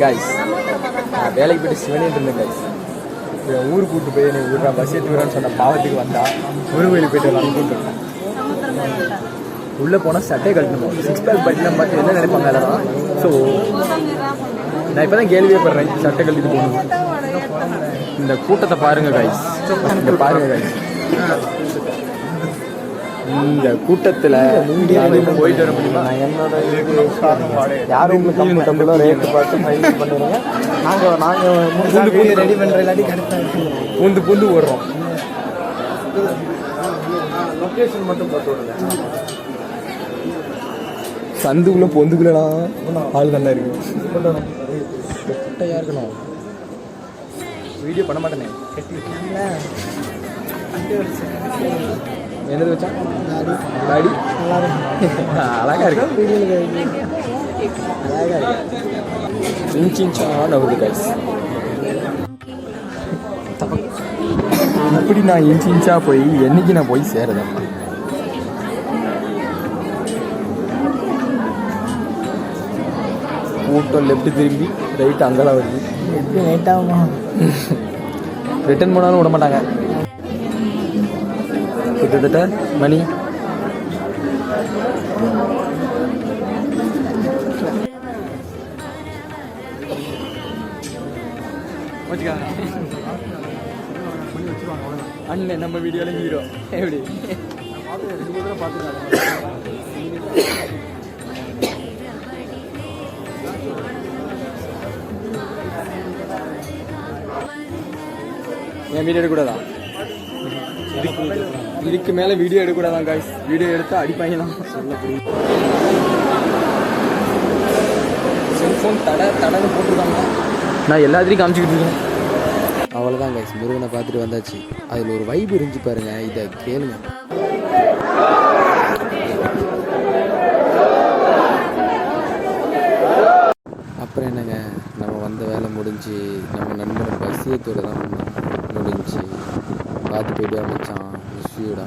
Guys நான் வேலைக்கு போய்ட்டு சிவனிட்டு இருந்தேன் கைஸ். ஊருக்கு கூப்பிட்டு போய் எனக்கு விடுறா பஸ் ஏற்றி விடுறான்னு சொன்ன பாவத்துக்கு வந்தா முருகோயிலுக்கு போயிட்டு வரலான்னு கூப்பிட்டு உள்ளே போனால் சட்டையை கட்டணும். 6 பேக் பட்டிலாம் பார்த்து என்ன நினைப்பாங்க அதெல்லாம். ஸோ நான் இப்போ தான் கேள்வியே படுறேன் சட்டை கட்டிட்டு போகணும். இந்த கூட்டத்தை பாருங்க கைஸ், இந்த பாருங்க கைஸ், இந்த கூட்டத்தில் போயிட்டு வர முடியுமா? என்னோட யாரும் உங்களுக்கு ரேட்டு பார்த்து ஃபைனல் பண்ணுறோங்க. நாங்கள் ரெடி பண்ணுற இல்லாட்டி கரெக்டாக பூந்து ஓடுறோம். லொக்கேஷன் மட்டும் பார்த்து விடுங்க. சந்துக்குள்ள பொந்துக்குள்ளலாம் ஆள் நல்லா இருக்கு. கெட்டையாக இருக்கணும். வீடியோ பண்ண மாட்டேனே. என்னது வச்சா டாடி அழகா இருக்கு. அழகா இருக்கு. இன்ச்சான வருது கைஸ். இப்படி நான் இன்ச்சா போய் என்னைக்கு நான் போய் சேருதேன். கூட்டம் லெஃப்ட் திரும்பி ரைட் அங்கெல்லாம் வருது. எப்படி நைட் ஆகுமா? ரிட்டர்ன் போனாலும் விட மாட்டாங்க. கிட்டத்தட்ட மணி அண்ணன் நம்ம வீடியோல ஹீரோ எப்படி என் வீடியோ எடுக்கக்கூடாதான். இதுக்கு மேலே வீடியோ எடுக்கக்கூடாதான் காய்ஸ். வீடியோ எடுத்தால் அடிப்பாங்க தான் சொல்ல புரியும். செல்ஃபோன் தடன்னு போட்டிருக்காங்க. நான் எல்லாத்தையும் காமிச்சிக்கிட்டு இருக்கேன். அவ்வளோதான் காய்ஸ், முருகனை பார்த்துட்டு வந்தாச்சு. அதில் ஒரு வைப் இருந்துச்சு பாருங்க, இதை கேளுங்க. அப்புறம் என்னங்க, நம்ம வந்த வேலை முடிஞ்சு நம்ம நண்பன் பஸ் ஏற்றோட தான் முடிஞ்சு பார்த்து போய்ட்டு வந்துச்சான். விஷயோட